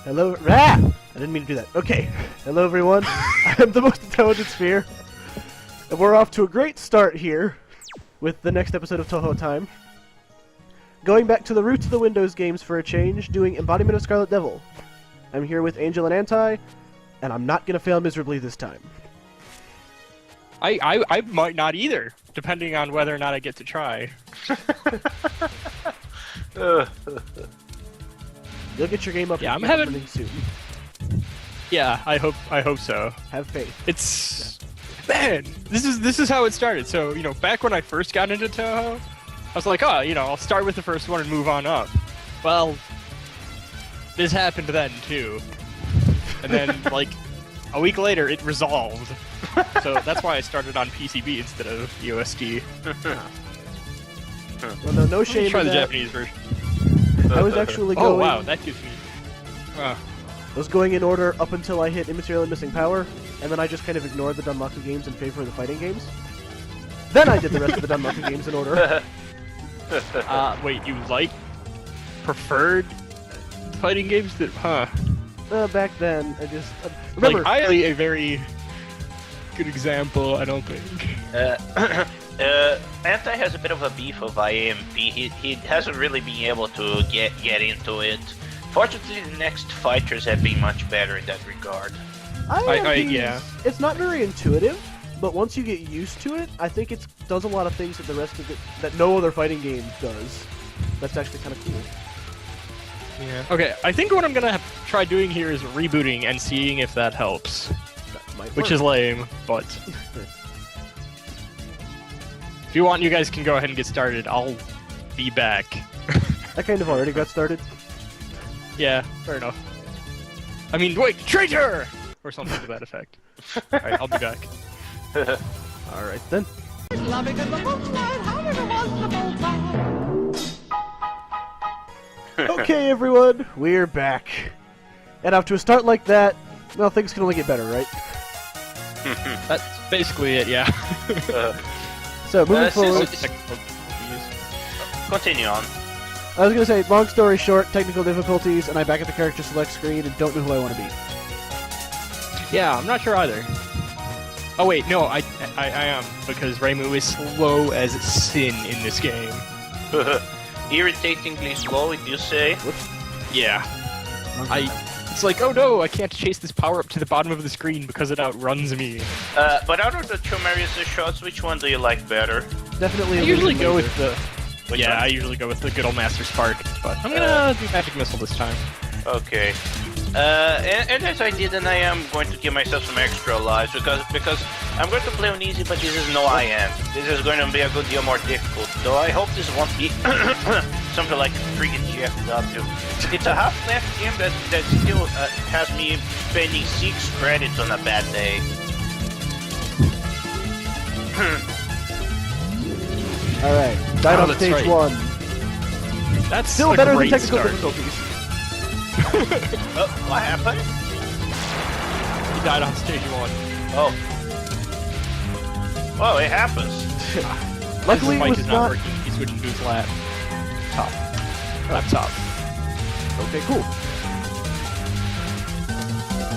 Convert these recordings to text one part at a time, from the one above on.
Hello. Ah! I didn't mean to do that. Okay. Hello, everyone. I am the most intelligent sphere. And we're off to a great start here with the next episode of Touhou Time. Going back to the roots of the Windows games for a change, doing Embodiment of Scarlet Devil. I'm here with Angel and Anti, and I'm not going to fail miserably this time. I might not either, depending on whether or not I get to try. You'll get your game up. Yeah, I'm having soon. Yeah, I hope so. Have faith. It's man, this is how it started. So back when I first got into Touhou, I was like, I'll start with the first one and move on up. Well, this happened then too, and then like a week later, it resolved. So that's why I started on PCB instead of USD. Well, no shame. Try in the that. Japanese version. I was actually going. Oh wow, that gives me. I was going in order up until I hit Immaterial and Missing Power, and then I just kind of ignored the Dunmaku games in favor of the fighting games. Then I did the rest of the Dunmaku games in order. Wait, you preferred fighting games that, Back then, I just remember. Like, highly a very good example, I don't think. Anti has a bit of a beef of IMP. He hasn't really been able to get into it. Fortunately, the next fighters have been much better in that regard. Yeah. It's not very intuitive, but once you get used to it, I think it does a lot of things that the rest of it that no other fighting game does. That's actually kind of cool. Yeah. Okay, I think what I'm gonna try doing here is rebooting and seeing if that helps. That might Which work. is lame, but if you want, you guys can go ahead and get started. I'll be back. I kind of already got started. Yeah, fair enough. I mean, wait, traitor! Or something to that effect. Alright, I'll be back. Alright then. Okay, everyone, we're back. And after a start like that, well, things can only get better, right? That's basically it, yeah. So, moving forward, Continue on. I was going to say, long story short, technical difficulties, and I'm back at the character select screen and don't know who I want to be. Yeah, I'm not sure either. Oh wait, no, I am, because Reimu is slow as sin in this game. Irritatingly slow, would you say? Whoops. Yeah. It's like, oh no, I can't chase this power up to the bottom of the screen because it outruns me. But out of the two Marius shots, which one do you like better? Definitely. I a usually laser. go with the... Which yeah, one? I usually go with the good old Master Spark, but I'm gonna do Magic Missile this time. Okay. And as I did, and I am going to give myself some extra lives because I'm going to play on easy, but this is no IM. This is going to be a good deal more difficult. Though I hope this won't be something like freaking GFW. It's a half-left game that still has me spending 6 credits on a bad day. Alright, died on that's stage right. 1. That's Still a better than great technical start. difficulties. What happened? He died on stage 1. Oh. Oh, it happens. Luckily, His it mic was is not not... working. He's switching to his laptop. Okay, cool.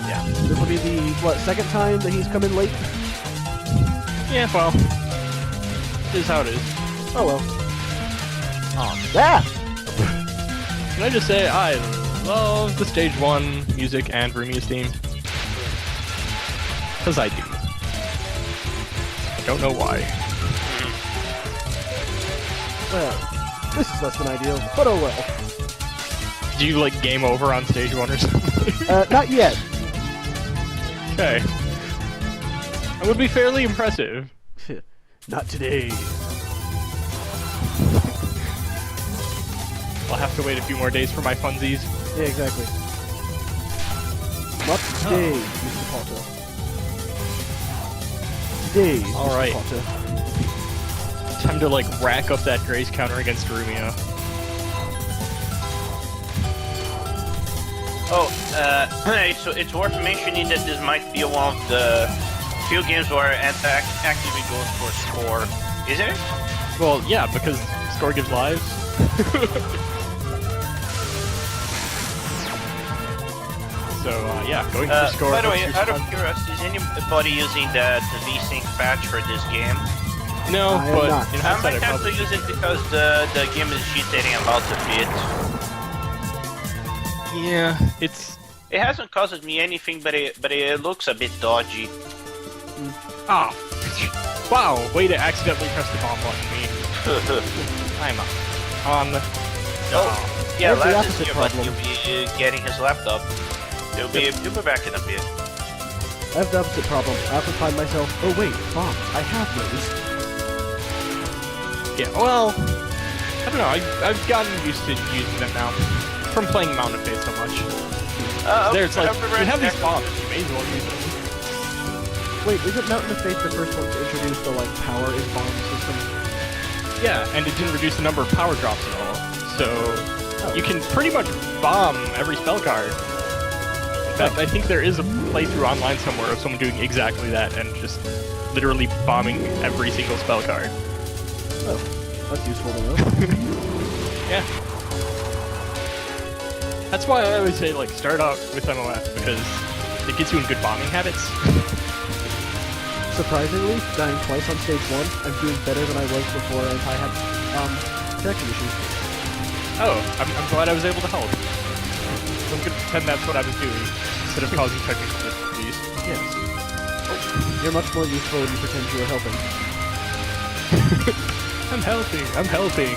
Yeah. This will be the, second time that he's come in late? Yeah, well, this is how it is. Oh well. Ah! Can I just say, I love the stage 1 music and Rumia's theme. Because I do. I don't know why. Well, this is less than ideal, but oh well. Do you, game over on stage 1 or something? Not yet. Okay. That would be fairly impressive. Not today. I'll have to wait a few more days for my funsies. Yeah, exactly. Not today, Mr. Potter. Today, Alright. Mr. Potter. Time to, rack up that grace counter against Rumia. Oh, it's worth mentioning that this might be one of the few games where Anti actively goes for score, isn't it? Well, yeah, because score gives lives. So yeah, going for score. By the way, out of curiosity, is anybody using the VSync patch for this game? No, but in I hindsight, might have to use it because the game is cheating about a bit. Yeah, it's... It hasn't caused me anything, but it looks a bit dodgy. Ah, wow! Way to accidentally press the bomb button, me. I'm on the... Oh, yeah, There's the Laz is opposite here, but problem. he'll be getting his laptop. He'll be back in a bit. I have the opposite problem. I often find myself, oh wait, bomb, I have those. Yeah, well... I don't know, I've gotten used to using them now. From playing Mountain of Fate so much. It's like, you have these bombs, you may as well use them. Wait, isn't Mountain of Fate the first one to introduce the, like, power is bomb system? Yeah, and it didn't reduce the number of power drops at all. So, you can pretty much bomb every spell card. In fact, I think there is a playthrough online somewhere of someone doing exactly that and just literally bombing every single spell card. Oh, that's useful to know. Yeah. That's why I always say, like, start out with MOF, because it gets you in good bombing habits. Surprisingly, dying twice on stage 1, I'm doing better than I was before as I had, connection issues. Oh, I'm glad I was able to help. So I'm gonna pretend that's what I was doing, instead of causing technical difficulties. Yes. Oh, you're much more useful when you pretend you were helping. I'm helping, I'm helping.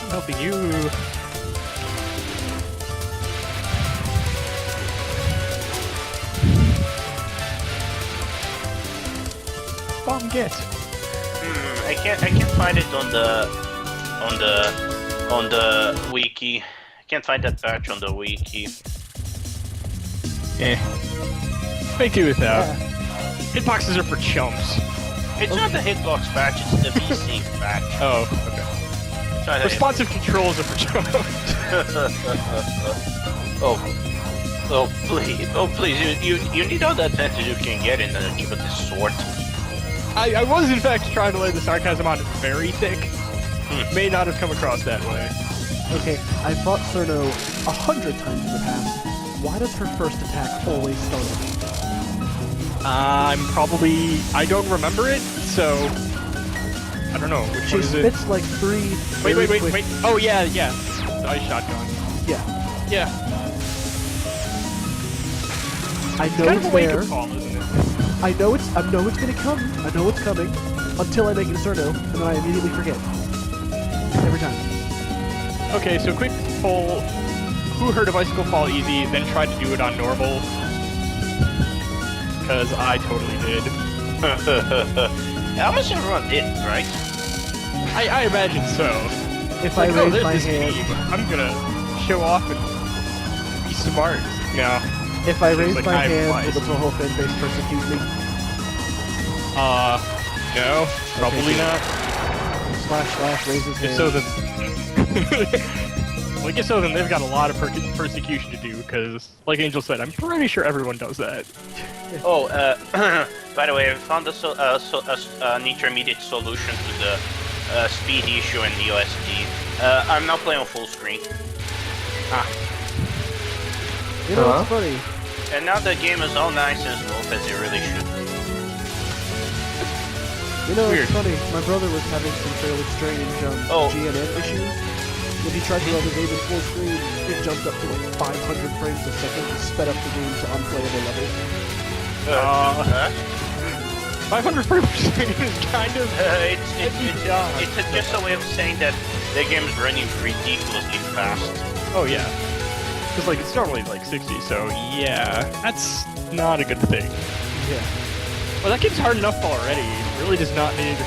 I'm helping you. Bomb get. I can't find it on the wiki. I can't find that patch on the wiki. Eh. Make do without. Hitboxes are for chumps. It's not the hitbox patch, it's the VSync patch. Oh, okay. It's not the Responsive controls are for chumps. Oh please, you need all the advantage you can get in the game with this sword. I was in fact trying to lay the sarcasm on very thick. May not have come across that way. Okay, I fought Cerno 100 times in the past. Why does her first attack always startle me? I don't remember it, so I don't know. Which She one is it? spits like 3... Wait. Oh yeah. The ice shotgun. Yeah. Yeah. I It's know kind it's of a there. wake-up call, isn't it? I know it's gonna come. I know it's coming. Until I make it a Cerno, and then I immediately forget. Every time. Okay, so quick poll. Who heard of Icicle Fall easy, then tried to do it on normal? Because I totally did. Almost everyone did, right? I imagine so. If Like, I raise there's my this hand... game. I'm gonna show off and be smart. No. If I Seems raise like my I have hand, twice. will the Touhou fan base persecute me? No. Probably Okay, not. / raises hand. If so, then... Well, I guess so, then they've got a lot of persecution to do, because, like Angel said, I'm pretty sure everyone does that. Oh, by the way, I found an intermediate solution to the speed issue in the USD. I'm now playing on full screen. You know, it's funny. And now the game is all nice and smooth as it really should be. You know, Weird. it's funny. My brother was having some fairly strange GNN issues. When he tried to run the game in full screen, it jumped up to like 500 frames a second and sped up the game to unplayable levels. 500 frames per second is kind of... It's just a way of saying that the game is running ridiculously fast. Oh, yeah. Because, like, it's normally, like, 60, so, yeah. That's not a good thing. Yeah. Well, that game's hard enough already. It really does not need to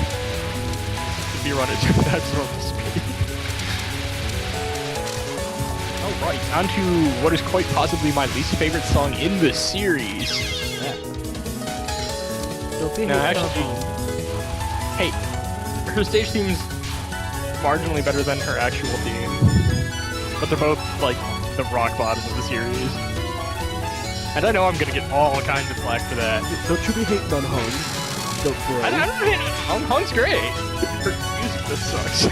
be run at that normal speed. Alright, on to what is quite possibly my least favorite song in the series. No, actually... Hey, her stage theme's marginally better than her actual theme. But they're both, like, the rock bottom of the series. And I know I'm gonna get all kinds of flack for that. Don't you be hating on Hung. Don't worry. I don't hate it. Hung's great. Her music just sucks.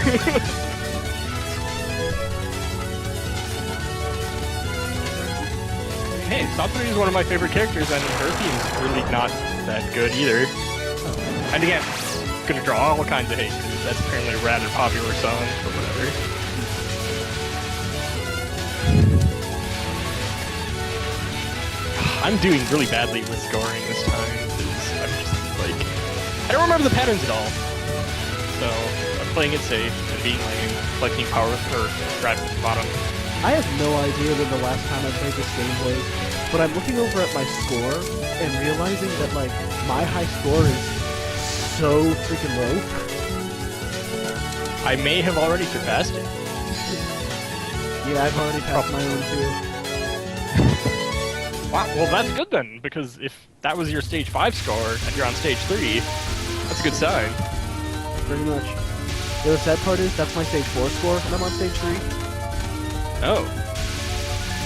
Hey, Satoru is one of my favorite characters, and her theme's really not that good either. And again, it's gonna draw all kinds of hate, because that's apparently a rather popular song, but whatever. I'm doing really badly with scoring this time, because I'm just, like... I don't remember the patterns at all. So, I'm playing it safe, and being lame, collecting power, or grabbing at the bottom. I have no idea when the last time I played this game was, but I'm looking over at my score and realizing that, like, my high score is so freaking low. I may have already surpassed it. Yeah, I've already passed my own too. Wow, well that's good then, because if that was your stage 5 score, and you're on stage 3, that's a good sign. Pretty much. The sad part is, that's my stage 4 score, and I'm on stage 3. Oh.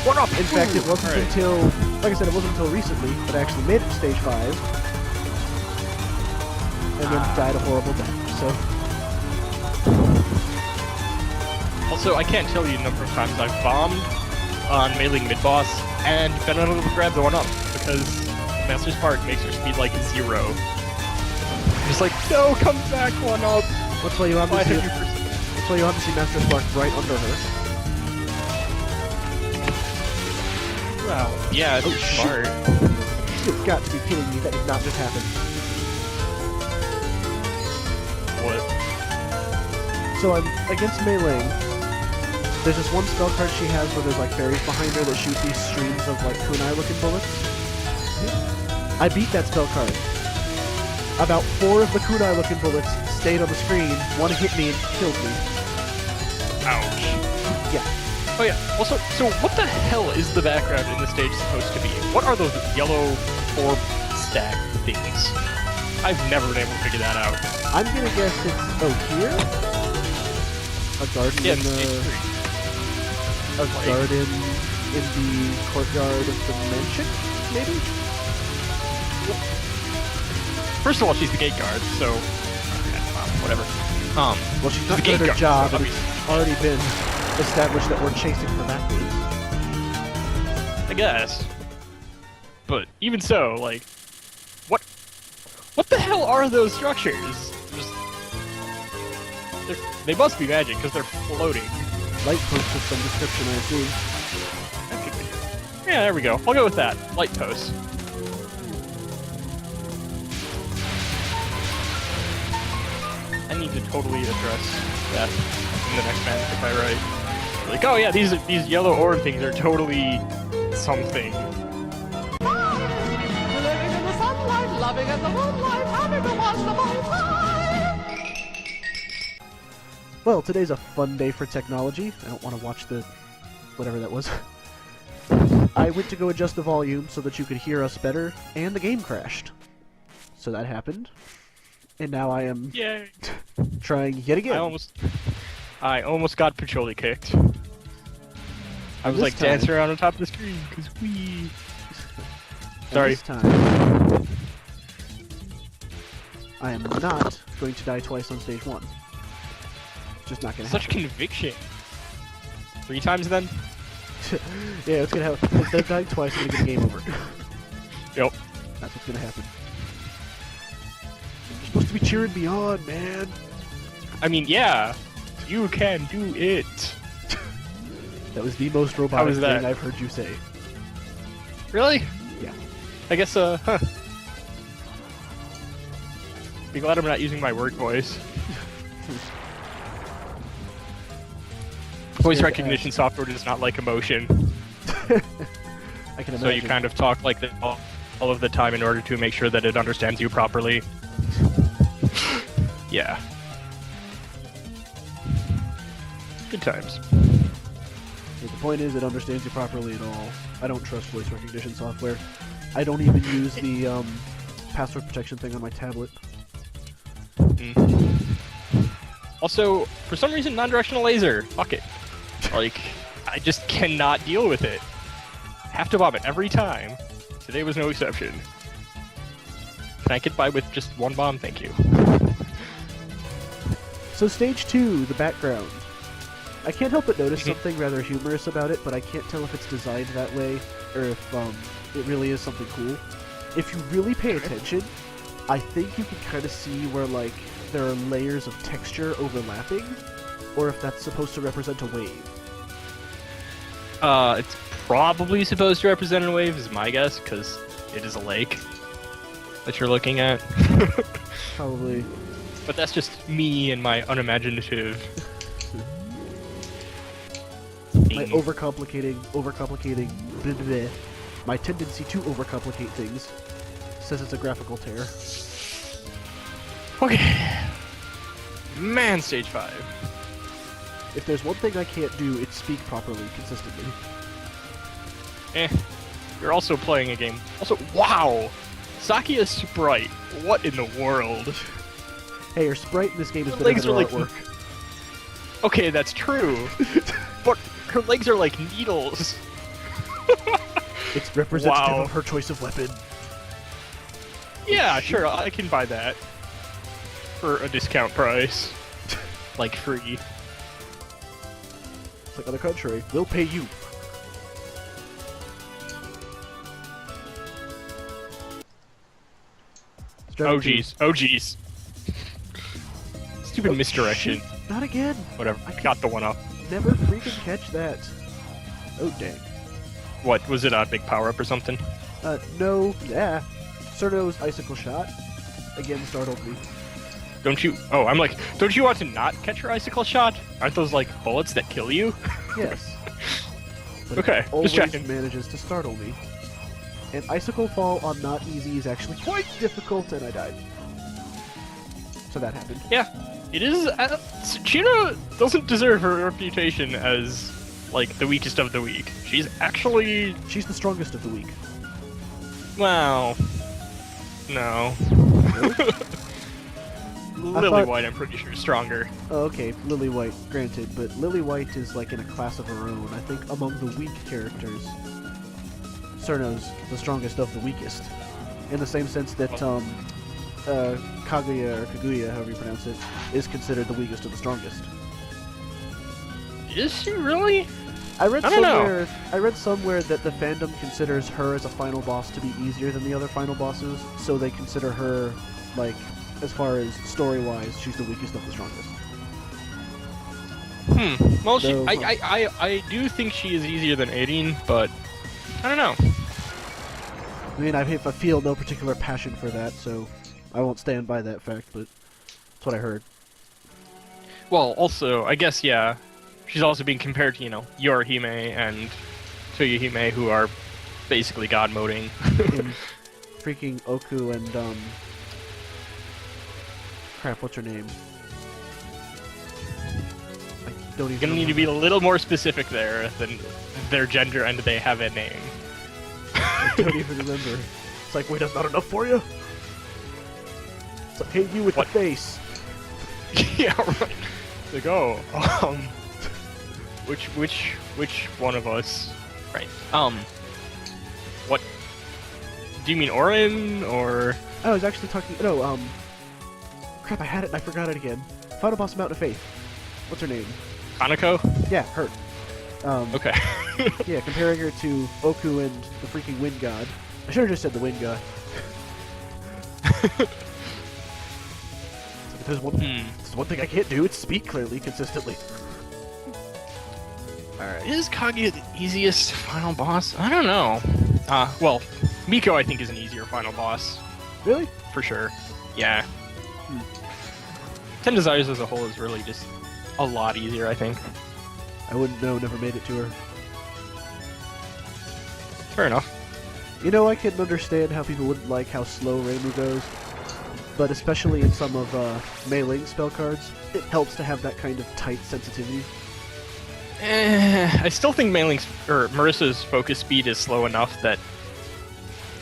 What up? In fact, it wasn't until, like I said, it wasn't until recently that I actually made it to stage 5. And then died a horrible death, so... Also, I can't tell you the number of times I've bombed on mailing mid-boss and been unable to grab the one up, because Master Spark makes your speed like 0. Just like, no, come back, one up! That's why you want to see, Master Spark right under her. Wow. Yeah, it's smart. You've got to be kidding me, that did not just happen. What? So I'm against Mei-Ling. There's this one spell card she has where there's like fairies behind her that shoot these streams of like kunai-looking bullets. I beat that spell card. About 4 of the kunai-looking bullets stayed on the screen, one hit me and killed me. Ouch. Yeah. Oh yeah, also, so what the hell is the background in the stage supposed to be? What are those yellow orb stack things? I've never been able to figure that out. I'm gonna guess it's, oh, here? A garden Yeah, in stage the... 3. A garden in the courtyard of the mansion, maybe? First of all, she's the gate guard, so... whatever. Well, she's not the doing gate her guard, job, so and it's already been established that we're chasing her backwards. I guess. But even so, like... What the hell are those structures? They must be magic, because they're floating. Light posts of some description, I assume. That could be. Yeah, there we go. I'll go with that. Light posts. I need to totally address that in the next match if I write. Like, oh yeah, these yellow orb things are totally something. Living in the sunlight, loving in the moonlight, having a wonderful time. Well, today's a fun day for technology. I don't want to watch the... whatever that was. I went to go adjust the volume so that you could hear us better, and the game crashed. So that happened. And now I am Yay! trying yet again. I almost got Pacioli kicked. I was This like time- dancing around on top of the screen, cause we. Sorry. This time, I am not going to die twice on stage 1. Just not gonna Such happen. conviction. 3 times then? Yeah, it's gonna happen. Instead of dying twice, I'm gonna get a game over. Yep. That's what's gonna happen. You're supposed to be cheering me on, man. I mean, yeah. You can do it. That was the most How robotic was that? thing I've heard you say. Really? Yeah. I guess, huh. Be glad I'm not using my word voice. Voice Scared to recognition ask. software does not like emotion, I can imagine. so you kind of talk like that all of the time in order to make sure that it understands you properly. Yeah. Good times. The point is, it understands you properly at all. I don't trust voice recognition software. I don't even use the password protection thing on my tablet. Also, for some reason, non-directional laser. Fuck it. Like, I just cannot deal with it. Have to bomb it every time. Today was no exception. Can I get by with just one bomb? Thank you. So stage 2, the background. I can't help but notice Mhm. something rather humorous about it, but I can't tell if it's designed that way or if it really is something cool. If you really pay attention, I think you can kind of see where like there are layers of texture overlapping, or if that's supposed to represent a wave. It's probably supposed to represent a wave, is my guess, because it is a lake that you're looking at. Probably. But that's just me and my unimaginative. My overcomplicating, bleh, bleh, my tendency to overcomplicate things says it's a graphical tear. Okay. Man, stage 5. If there's one thing I can't do, it's speak properly consistently. You're also playing a game. Also, wow! Sakia's sprite. What in the world? Hey, her sprite in this game is Her better legs than are her like- artwork. Okay, that's true. But her legs are like needles. It's representative Wow. of her choice of weapon. Yeah, sure, I can buy that. For a discount price. Like free. It's like, on the contrary, we'll pay you. Oh jeez, oh jeez. Stupid Oh, misdirection. shoot, not again. Whatever, I got the one up. Never freaking catch that. Oh, dang. What, was it a big power-up or something? No, yeah. Cerno's icicle shot again startled me. Don't you... Oh, I'm like, don't you want to not catch your icicle shot? Aren't those, like, bullets that kill you? Yes. But Okay, it just always checking. manages to startle me. And icicle fall on not easy is actually quite difficult, and I died. So that happened. Yeah, it is... Chino doesn't deserve her reputation as, like, the weakest of the weak. She's actually... She's the strongest of the week. Well... No. Lily thought- White, I'm pretty sure, is stronger. Oh, okay, Lily White, granted, but Lily White is like in a class of her own. I think among the weak characters, Cerno's the strongest of the weakest. In the same sense that Kaguya, or Kaguya, however you pronounce it, is considered the weakest of the strongest. Is she really? I read I don't know. somewhere I read somewhere that the fandom considers her as a final boss to be easier than the other final bosses, so they consider her, like, as far as story-wise, she's the weakest of the strongest. Well, So, I do think she is easier than Aideen, but I don't know. I mean, I feel no particular passion for that, so I won't stand by that fact, but that's what I heard. Well, also, I guess, yeah, she's also being compared to, Yorihime and Toyohime, who are basically god-moding. In freaking Oku and, crap, what's her name? I don't even Gonna need to be a little more specific there than their gender and they have a name. I don't even remember. It's like, wait, that's not enough for you? It's like, hey, you with What? the face. Yeah, right. Like, oh, which one of us? Right. What? Do you mean Orin, or? I was actually talking. No, crap, I had it and I forgot it again. Final boss of Mountain of Faith. What's her name? Hanako? Yeah, her. Okay. Yeah, comparing her to Oku and the freaking Wind God. I should have just said the Wind God. If there's one thing I can't do, it's speak clearly, consistently. Alright. Is Kaguya the easiest final boss? I don't know. Well, Miko I think is an easier final boss. Really? For sure. Yeah. Ten Desires as a whole is really just a lot easier, I think. I wouldn't know, never made it to her. Fair enough. You know, I can understand how people wouldn't like how slow Reimu goes, but especially in some of Mei Ling's spell cards, it helps to have that kind of tight sensitivity. I still think Marissa's focus speed is slow enough that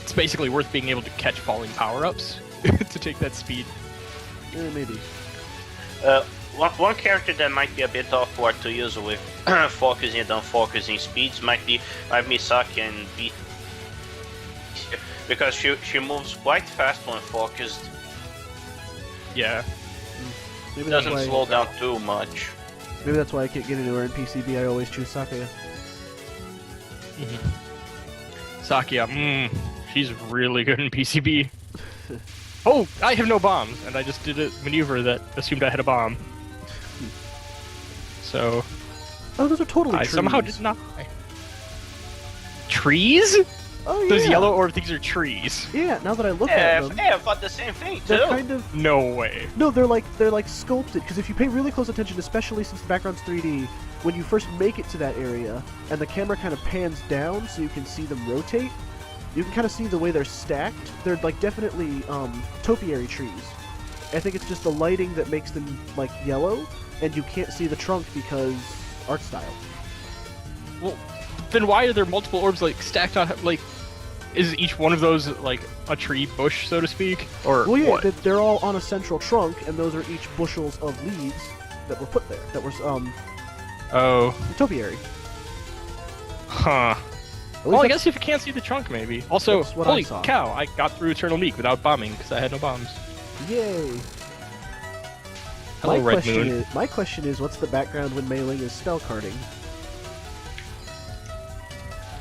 it's basically worth being able to catch falling power-ups to take that speed. Maybe. One character that might be a bit awkward to use with focusing and unfocusing speeds might be Misaki and B, because she moves quite fast when focused. Yeah. Maybe that's Doesn't why. slow down too much. Maybe that's why I can't get into her in PCB. I always choose Sakaya. Sakia, she's really good in PCB. Oh, I have no bombs, and I just did a maneuver that assumed I had a bomb. So, Oh, those are totally I trees. somehow did not. Trees? Oh, yeah. Those yellow orb things are trees. Yeah, now that I look Yeah, at them, I've got the same thing too. they're kind of... No way. No, they're like sculpted, because if you pay really close attention, especially since the background's 3D, when you first make it to that area, and the camera kind of pans down so you can see them rotate, you can kind of see the way they're stacked. They're like definitely topiary trees. I think it's just the lighting that makes them like yellow, and you can't see the trunk because art style. Well, then why are there multiple orbs like stacked on? Like, is each one of those like a tree bush, so to speak, or Well, yeah, what? they're all on a central trunk, and those are each bushels of leaves that were put there. That were Oh, topiary. huh. At Well, least I guess if you can't see the trunk, maybe. Also, That's what I holy saw. cow, I got through Eternal Meek without bombing because I had no bombs. Yay! Hello, Red Moon. My question is, what's the background when Mei Ling is spell carding?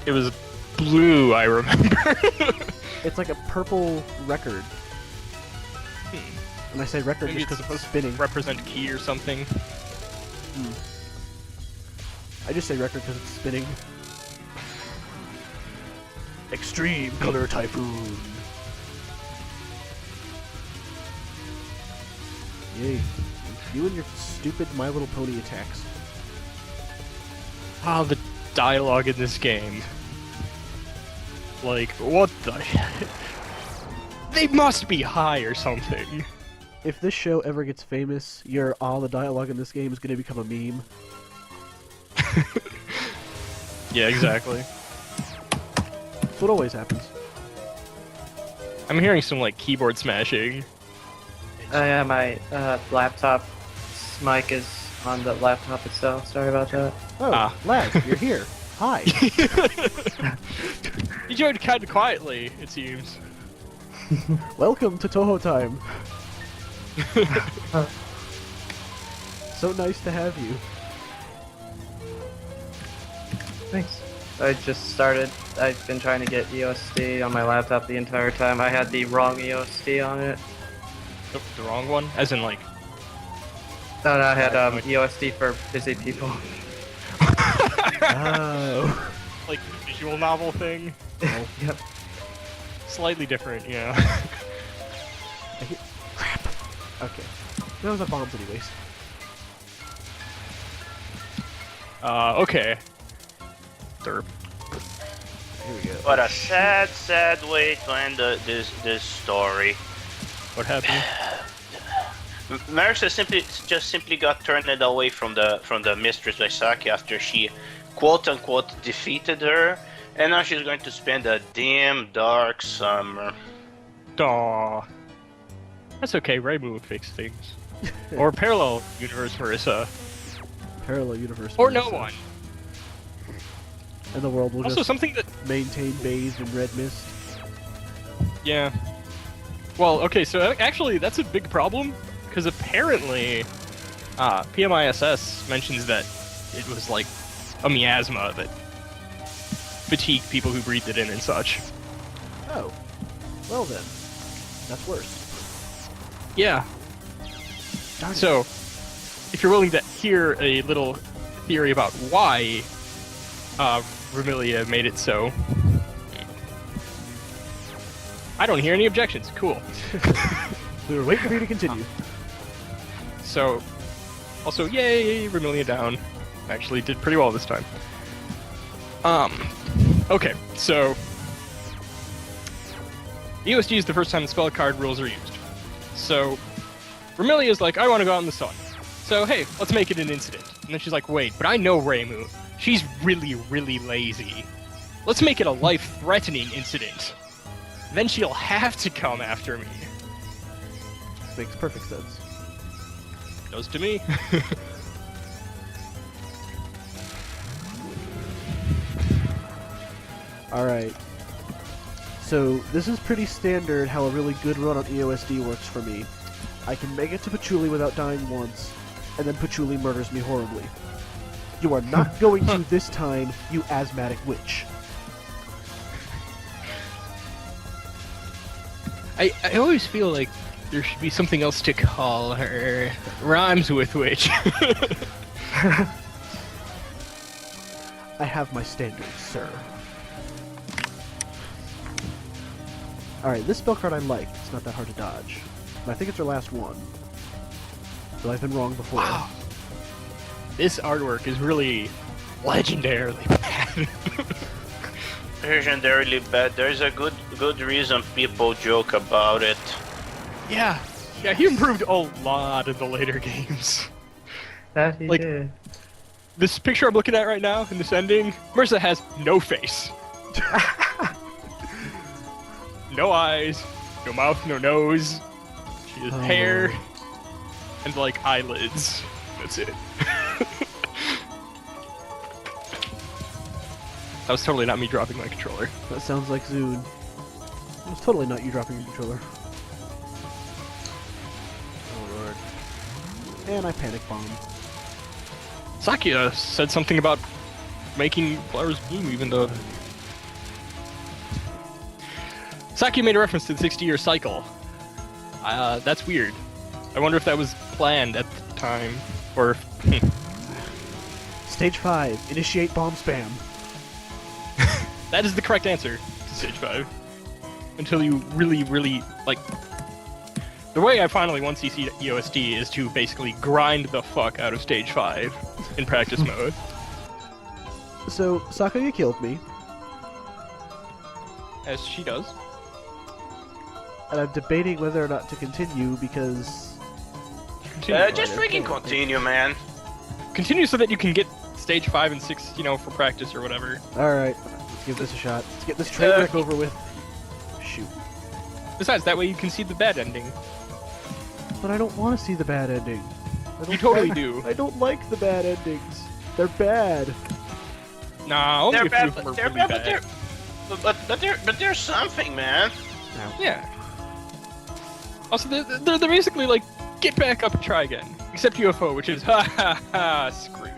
It was blue, I remember. It's like a purple record. And I say record Maybe just it's because it's supposed spinning. to represent key or something. I just say record because it's spinning. Extreme Color Typhoon. Yay. You and your stupid My Little Pony attacks. Ah, the dialogue in this game. Like, what the? They must be high or something. If this show ever gets famous, all the dialogue in this game is going to become a meme. Yeah, exactly. That's what always happens. I'm hearing some like keyboard smashing. Yeah, my laptop mic is on the laptop itself. Sorry about that. Oh, Laz, you're here. Hi. You joined kind of quietly, it seems. Welcome to Touhou time. So nice to have you. Thanks. I just started. I've been trying to get EOSD on my laptop the entire time. I had the wrong EOSD on it. The wrong one? As in like... No, I had EOSD for busy people. Oh. like visual novel thing? Yep. Slightly different, yeah. Crap. Okay. Those are bombs anyways. Okay. Derp. Here we go. What a sad, sad way to end this story. What happened? Marissa simply got turned away from the mistress by Saki after she quote unquote defeated her, and now she's going to spend a damn dark summer. Daw. That's okay, Raimu would fix things. Or parallel universe Marissa. Parallel universe. Or no Marissa. one. And the world will Also just something that... maintain bathed in red mist. Yeah. Well, okay, so actually that's a big problem, because apparently PMISS mentions that it was like a miasma that fatigued people who breathed it in and such. Oh. Well then. That's worse. Yeah. Darn it. So, if you're willing to hear a little theory about why Vermilia made it so, I don't hear any objections. Cool. We were waiting for you to continue. So, also, yay, Vermilia down. Actually did pretty well this time. Okay, so EOSD is the first time the spell card rules are used. So, Vermilia is like, I want to go out in the sun. So, hey, let's make it an incident. And then she's like, wait, but I know Raimu. She's really, really lazy. Let's make it a life-threatening incident. Then she'll have to come after me. Makes perfect sense. Does to me. Alright. So, this is pretty standard how a really good run on EOSD works for me. I can make it to Patchouli without dying once, and then Patchouli murders me horribly. You are not going to this time, you asthmatic witch. I always feel like there should be something else to call her. Rhymes with witch. I have my standards, sir. Alright, this spell card I like. It's not that hard to dodge. But I think it's our last one. But I've been wrong before. Wow. This artwork is really legendarily bad. Legendarily bad. There's a good reason people joke about it. Yeah, he improved a lot in the later games. That he Like- did. This picture I'm looking at right now, in this ending, Marissa has no face. No eyes, no mouth, no nose. She has hair, and like eyelids. That's it. That was totally not me dropping my controller. That sounds like Zune. It was totally not you dropping your controller. Oh lord. And I panic bombed. Sakia said something about making flowers bloom, even though... Sakia made a reference to the 60-year cycle. That's weird. I wonder if that was planned at the time, or... Stage 5. Initiate bomb spam. That is the correct answer to Stage 5. Until you really, really, like... The way I finally won CC EOSD is to basically grind the fuck out of Stage 5 in practice mode. So, Sakuya killed me, As she does. and I'm debating whether or not to continue because... Continue. Just freaking continue, man. Continue so that you can get Stage 5 and 6, you know, for practice or whatever. Alright, let's give this a shot. Let's get this train wreck over with. Shoot. Besides, that way you can see the bad ending. But I don't want to see the bad ending. I don't You totally like- do. I don't like the bad endings. They're bad. Nah, only They're a few bad, of them are but they're really bad, but there's something, man. Yeah. Also, they're basically like, get back up and try again. Except UFO, which is, ha ha ha, screwed.